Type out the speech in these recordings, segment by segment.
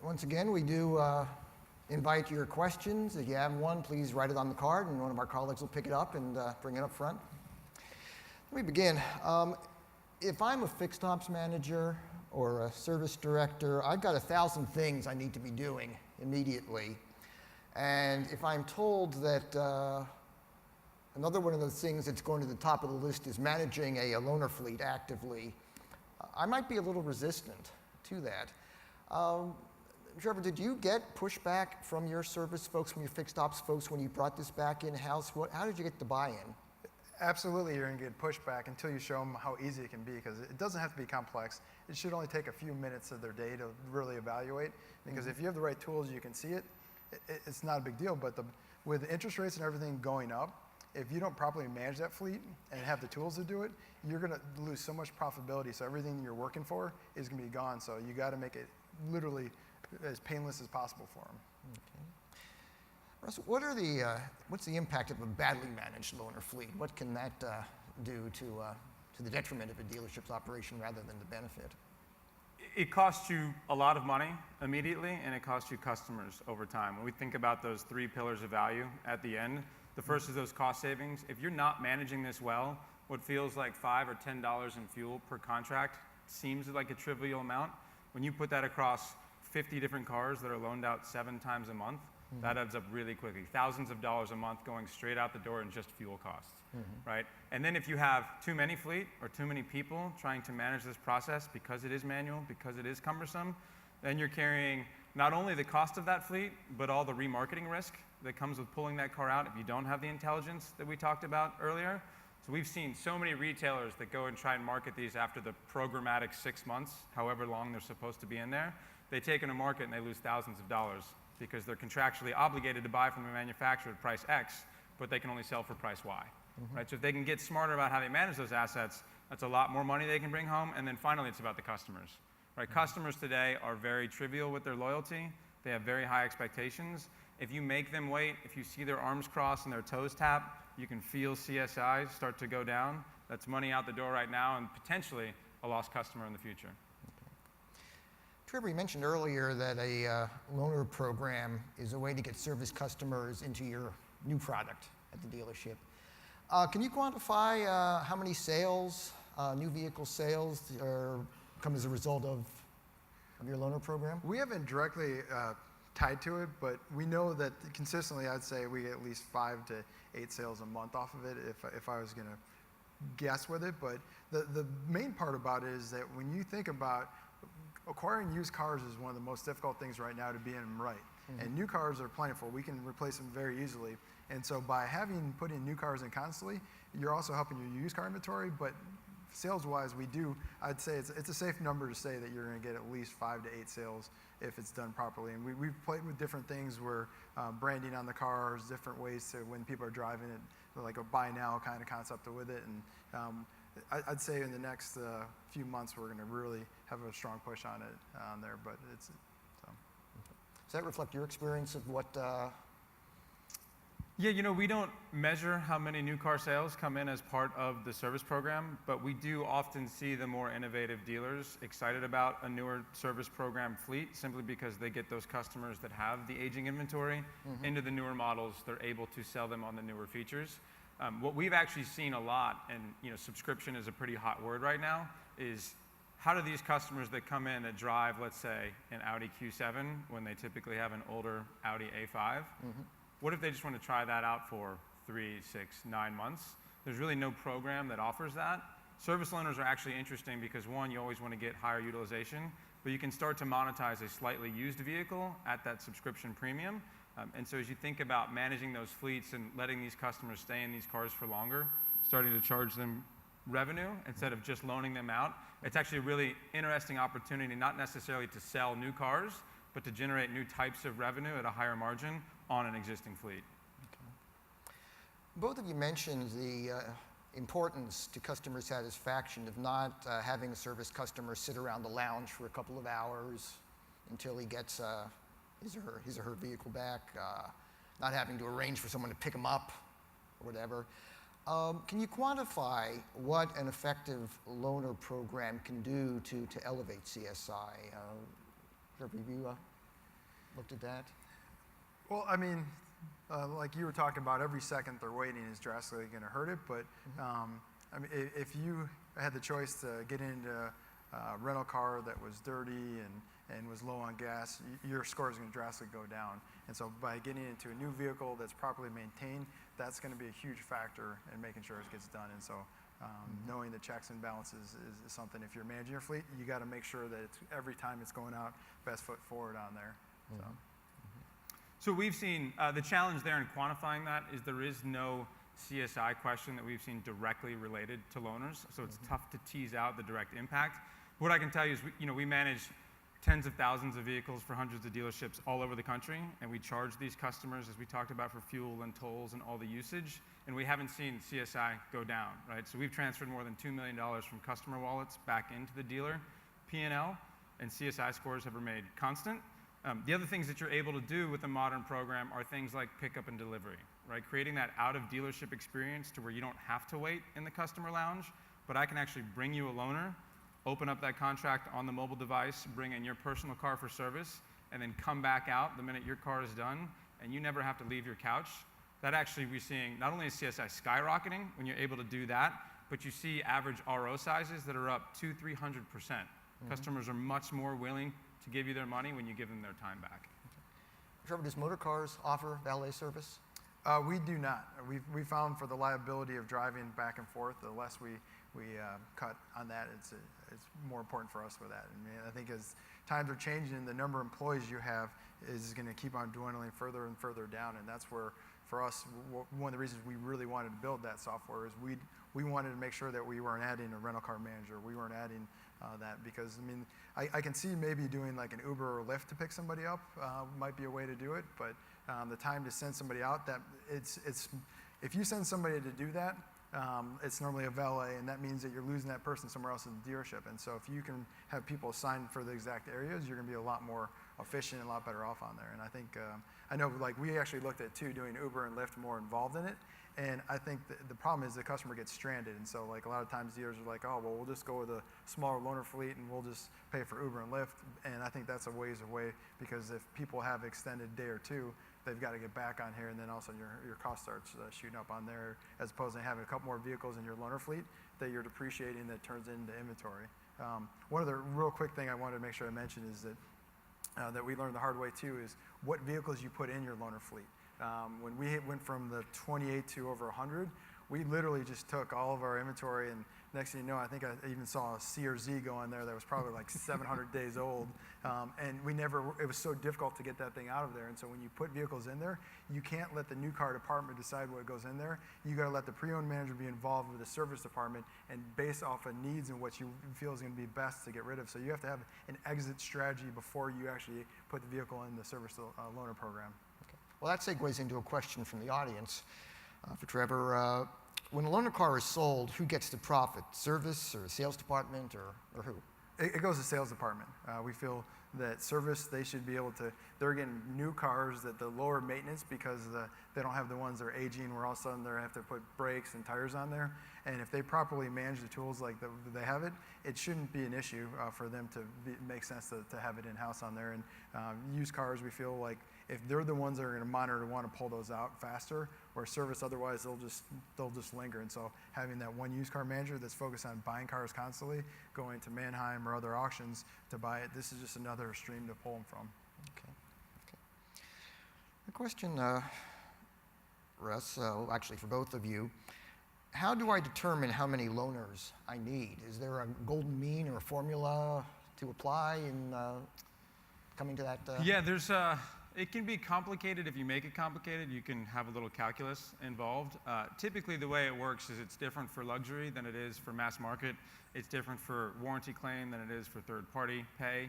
Once again, we do invite your questions. If you have one, please write it on the card, and one of our colleagues will pick it up and bring it up front. Let me begin. If I'm a fixed ops manager or a service director, I've got 1,000 things I need to be doing immediately. And if I'm told that another one of those things that's going to the top of the list is managing a loaner fleet actively, I might be a little resistant to that. Trevor, did you get pushback from your service folks, from your fixed ops folks when you brought this back in-house? How did you get the buy-in? Absolutely, you're going to get pushback until you show them how easy it can be, because it doesn't have to be complex. It should only take a few minutes of their day to really evaluate, because if you have the right tools, you can see it. It's not a big deal, but with interest rates and everything going up, if you don't properly manage that fleet and have the tools to do it, you're going to lose so much profitability. So everything you're working for is going to be gone. So you got to make it literally as painless as possible for them. Okay. Russ, what's the impact of a badly managed loaner fleet? What can that do to the detriment of a dealership's operation rather than the benefit? It costs you a lot of money immediately, and it costs you customers over time. When we think about those 3 pillars of value at the end, the first is those cost savings. If you're not managing this well, what feels like $5 or $10 in fuel per contract seems like a trivial amount. When you put that across 50 different cars that are loaned out 7 times a month, that adds up really quickly. Thousands of dollars a month going straight out the door in just fuel costs, right? And then if you have too many fleet or too many people trying to manage this process because it is manual, because it is cumbersome, then you're carrying not only the cost of that fleet, but all the remarketing risk that comes with pulling that car out if you don't have the intelligence that we talked about earlier. So we've seen so many retailers that go and try and market these after the programmatic 6 months, however long they're supposed to be in there. They take in a market and they lose thousands of dollars because they're contractually obligated to buy from a manufacturer at price X, but they can only sell for price Y. Right? So if they can get smarter about how they manage those assets, that's a lot more money they can bring home. And then finally, it's about the customers. Right? Customers today are very trivial with their loyalty. They have very high expectations. If you make them wait, if you see their arms crossed and their toes tap, you can feel CSI start to go down. That's money out the door right now and potentially a lost customer in the future. Trevor, you mentioned earlier that a loaner program is a way to get service customers into your new product at the dealership. Can you quantify how many sales, new vehicle sales, come as a result of your loaner program? We haven't directly tied to it, but we know that consistently, I'd say we get at least 5 to 8 sales a month off of it if I was going to guess with it. But the main part about it is that when you think about acquiring used cars is one of the most difficult things right now to be in them right. And new cars are plentiful. We can replace them very easily. And so by putting new cars in constantly, you're also helping your used car inventory. But sales-wise, I'd say it's a safe number to say that you're going to get at least 5 to 8 sales if it's done properly. And we've played with different things where branding on the cars, different ways to when people are driving it, like a buy now kind of concept with it. And I'd say in the next few months we're going to really have a strong push on it there. But it's so. Does that reflect your experience of what? Yeah, we don't measure how many new car sales come in as part of the service program, but we do often see the more innovative dealers excited about a newer service program fleet simply because they get those customers that have the aging inventory into the newer models. They're able to sell them on the newer features. What we've actually seen a lot, and subscription is a pretty hot word right now, is how do these customers that come in that drive, let's say, an Audi Q7 when they typically have an older Audi A5, what if they just want to try that out for 3, 6, 9 months? There's really no program that offers that. Service loaners are actually interesting because, one, you always want to get higher utilization, but you can start to monetize a slightly used vehicle at that subscription premium. And so as you think about managing those fleets and letting these customers stay in these cars for longer, starting to charge them revenue instead of just loaning them out, it's actually a really interesting opportunity, not necessarily to sell new cars, but to generate new types of revenue at a higher margin on an existing fleet. Okay. Both of you mentioned the importance to customer satisfaction of not having a service customer sit around the lounge for a couple of hours until he gets his or her vehicle back, not having to arrange for someone to pick them up or whatever. Can you quantify what an effective loaner program can do to elevate CSI? Review? looked at that? Well, I mean, like you were talking about, every second they're waiting is drastically going to hurt it. But I mean, if you had the choice to get into a rental car that was dirty and was low on gas, your score is going to drastically go down. And so by getting into a new vehicle that's properly maintained, that's going to be a huge factor in making sure it gets done. And so knowing the checks and balances is something. If you're managing your fleet, you got to make sure that every time it's going out, best foot forward on there. So we've seen the challenge there in quantifying that is there is no CSI question that we've seen directly related to loaners, so it's tough to tease out the direct impact. What I can tell you is we manage tens of thousands of vehicles for hundreds of dealerships all over the country, and we charge these customers, as we talked about, for fuel and tolls and all the usage, and we haven't seen CSI go down, right? So we've transferred more than $2 million from customer wallets back into the dealer P&L, and CSI scores have remained constant. The other things that you're able to do with a modern program are things like pickup and delivery, right? Creating that out-of-dealership experience to where you don't have to wait in the customer lounge, but I can actually bring you a loaner, open up that contract on the mobile device, bring in your personal car for service, and then come back out the minute your car is done, and you never have to leave your couch. That actually we're seeing not only is CSI skyrocketing when you're able to do that, but you see average RO sizes that are up 200-300%. Customers are much more willing to give you their money when you give them their time back. Trevor, does motor cars offer valet service? We do not. We found for the liability of driving back and forth, the less we cut on that, it's more important for us with that. I mean, I think as times are changing, the number of employees you have is going to keep on dwindling further and further down, and that's where, for us, one of the reasons we really wanted to build that software is we wanted to make sure that we weren't adding a rental car manager. We weren't adding that because, I mean, I can see maybe doing like an Uber or Lyft to pick somebody up might be a way to do it, but the time to send somebody out, that it's if you send somebody to do that, it's normally a valet, and that means that you're losing that person somewhere else in the dealership. And so if you can have people assigned for the exact areas, you're going to be a lot more efficient and a lot better off on there. And I think, I know like we actually looked at too, doing Uber and Lyft more involved in it. And I think the problem is the customer gets stranded. And so like a lot of times dealers are like, oh, well, we'll just go with a smaller loaner fleet and we'll just pay for Uber and Lyft. And I think that's a ways away, because if people have extended day or two, they've got to get back on here, and then all of a sudden your cost starts shooting up on there, as opposed to having a couple more vehicles in your loaner fleet that you're depreciating that turns into inventory. One other real quick thing I wanted to make sure I mention is that we learned the hard way too is what vehicles you put in your loaner fleet. When we went from the 28 to over 100, we literally just took all of our inventory, and next thing you know, I think I even saw a C or Z go in there that was probably like 700 days old. And it was so difficult to get that thing out of there. And so when you put vehicles in there, you can't let the new car department decide what goes in there. You got to let the pre-owned manager be involved with the service department and based off of needs and what you feel is going to be best to get rid of. So you have to have an exit strategy before you actually put the vehicle in the service loaner program. Okay. Well, that segues into a question from the audience for Trevor. When a loaner car is sold, who gets the profit? Service or sales department or who? It goes to sales department. We feel that service, they should be able to, they're getting new cars that the lower maintenance because they don't have the ones that are aging where all of a sudden they have to put brakes and tires on there. And if they properly manage the tools like they have it, it shouldn't be an issue for them to make sense to have it in-house on there. And used cars, we feel like if they're the ones that are going to monitor to want to pull those out faster, or service otherwise, they'll just linger. And so having that one used car manager that's focused on buying cars constantly, going to Manheim or other auctions to buy it, this is just another stream to pull them from. Okay. A question, Russ, actually for both of you. How do I determine how many loaners I need? Is there a golden mean or a formula to apply in coming to that? Yeah, it can be complicated. If you make it complicated, you can have a little calculus involved. Typically, the way it works is it's different for luxury than it is for mass market. It's different for warranty claim than it is for third-party pay.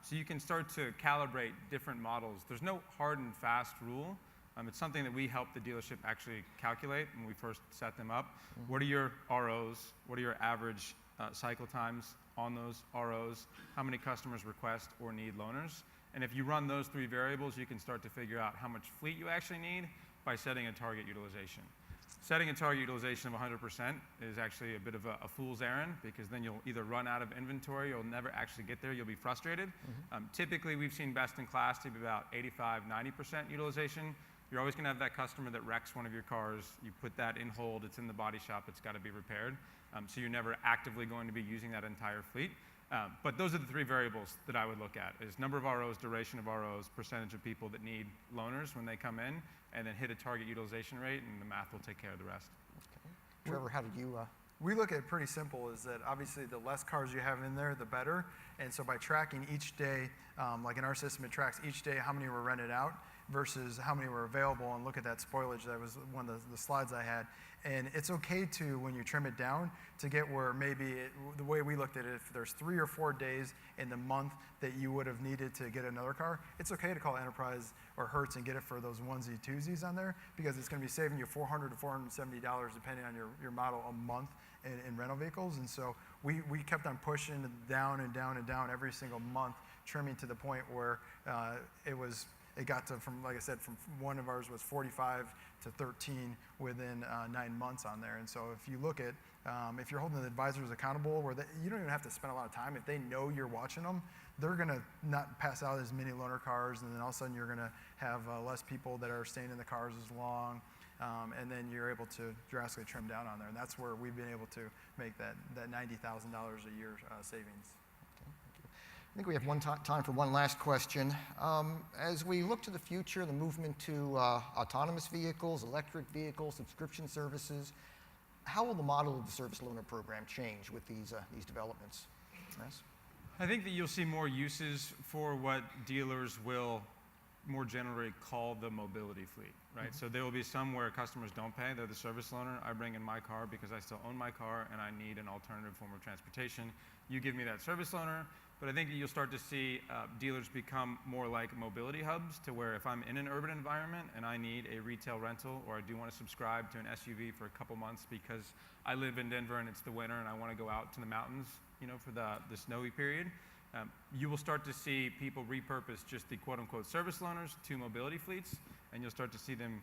So you can start to calibrate different models. There's no hard and fast rule. It's something that we help the dealership actually calculate when we first set them up. Mm-hmm. What are your ROs? What are your average cycle times on those ROs? How many customers request or need loaners? And if you run those three variables, you can start to figure out how much fleet you actually need by setting a target utilization. Setting a target utilization of 100% is actually a bit of a fool's errand, because then you'll either run out of inventory or you'll never actually get there. You'll be frustrated. Typically, we've seen best in class to be about 85, 90% utilization. You're always going to have that customer that wrecks one of your cars. You put that in hold. It's in the body shop. It's got to be repaired. So you're never actively going to be using that entire fleet. But those are the three variables that I would look at: is number of ROs, duration of ROs, percentage of people that need loaners when they come in, and then hit a target utilization rate, and the math will take care of the rest. Okay. Trevor, how did you? We look at it pretty simple, is that obviously the less cars you have in there, the better. And so by tracking each day, like in our system, it tracks each day how many were rented out versus how many were available, and look at that spoilage. That was one of the slides I had. And it's okay to, when you trim it down, to get where maybe, the way we looked at it, if there's 3 or 4 days in the month that you would have needed to get another car, it's okay to call Enterprise or Hertz and get it for those onesie twosies on there, because it's going to be saving you $400 to $470 depending on your model a month in rental vehicles. And so we kept on pushing down and down and down every single month, trimming to the point where it got to, from, like I said, from one of ours was 45 to 13 within 9 months on there. And so if you look at, if you're holding the advisors accountable, where you don't even have to spend a lot of time. If they know you're watching them, they're going to not pass out as many loaner cars, and then all of a sudden you're going to have less people that are staying in the cars as long, and then you're able to drastically trim down on there. And that's where we've been able to make that $90,000 a year savings. I think we have time for one last question. As we look to the future, the movement to autonomous vehicles, electric vehicles, subscription services, how will the model of the service loaner program change with these developments? Russ? I think that you'll see more uses for what dealers will more generally call the mobility fleet, right? So there will be some where customers don't pay. They're the service loaner. I bring in my car because I still own my car and I need an alternative form of transportation. You give me that service loaner. But I think you'll start to see dealers become more like mobility hubs, to where if I'm in an urban environment and I need a retail rental, or I do want to subscribe to an SUV for a couple months because I live in Denver and it's the winter and I want to go out to the mountains, for the snowy period, you will start to see people repurpose just the quote-unquote service loaners to mobility fleets, and you'll start to see them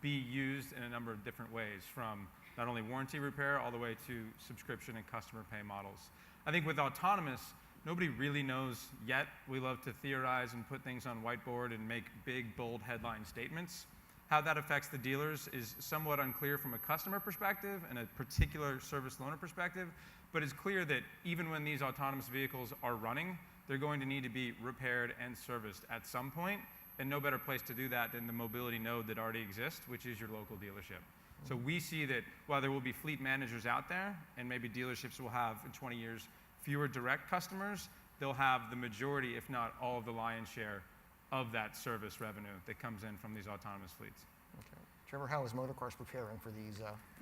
be used in a number of different ways, from not only warranty repair all the way to subscription and customer pay models. I think with autonomous, nobody really knows yet. We love to theorize and put things on whiteboard and make big, bold headline statements. How that affects the dealers is somewhat unclear from a customer perspective and a particular service loaner perspective, but it's clear that even when these autonomous vehicles are running, they're going to need to be repaired and serviced at some point, and no better place to do that than the mobility node that already exists, which is your local dealership. So we see that while there will be fleet managers out there, and maybe dealerships will have in 20 years fewer direct customers, they'll have the majority, if not all, of the lion's share of that service revenue that comes in from these autonomous fleets. Okay. Trevor, how is Motorcars preparing for these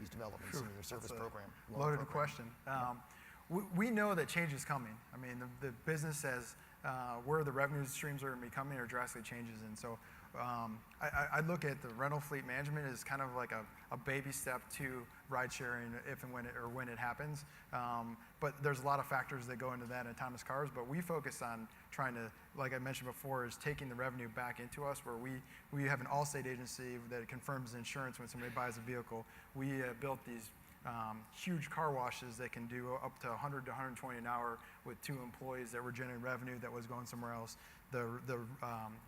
developments in their service program? Loaded question. We know that change is coming. I mean, the business says where the revenue streams are going to be coming are drastically changes. And so I look at the rental fleet management as kind of like a baby step to ride sharing if and when it happens. But there's a lot of factors that go into that in autonomous cars. But we focus on trying to, like I mentioned before, is taking the revenue back into us, where we have an Allstate agency that confirms insurance when somebody buys a vehicle. We built these huge car washes that can do up to 100 to 120 an hour with 2 employees that were generating revenue that was going somewhere else. The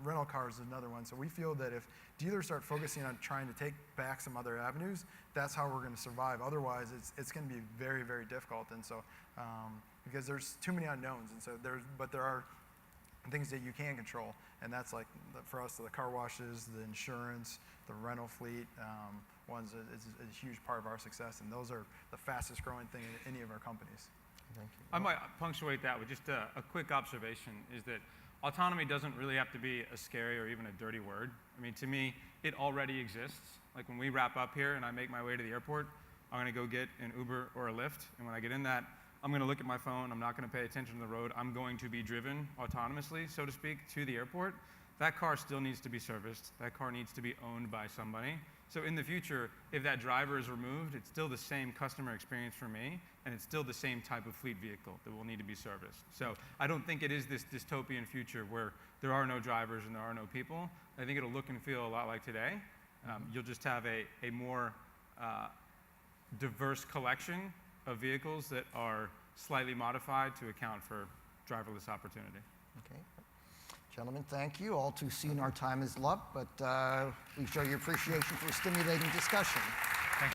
rental cars is another one. So we feel that if dealers start focusing on trying to take back some other avenues, that's how we're going to survive. Otherwise, it's going to be very, very difficult. And so because there's too many unknowns, and so there are things that you can control, and that's like for us the car washes, the insurance, the rental fleet. One's is a huge part of our success, and those are the fastest growing thing in any of our companies. Thank you. I might punctuate that with just a quick observation, is that autonomy doesn't really have to be a scary or even a dirty word. I mean, to me, it already exists. Like when we wrap up here and I make my way to the airport, I'm going to go get an Uber or a Lyft, and when I get in that, I'm going to look at my phone. I'm not going to pay attention to the road. I'm going to be driven autonomously, so to speak, to the airport. That car still needs to be serviced. That car needs to be owned by somebody. So in the future, if that driver is removed, it's still the same customer experience for me, and it's still the same type of fleet vehicle that will need to be serviced. So I don't think it is this dystopian future where there are no drivers and there are no people. I think it'll look and feel a lot like today. You'll just have a more diverse collection of vehicles that are slightly modified to account for driverless opportunity. Okay. Gentlemen, thank you. All too soon our time is up, but we show your appreciation for a stimulating discussion.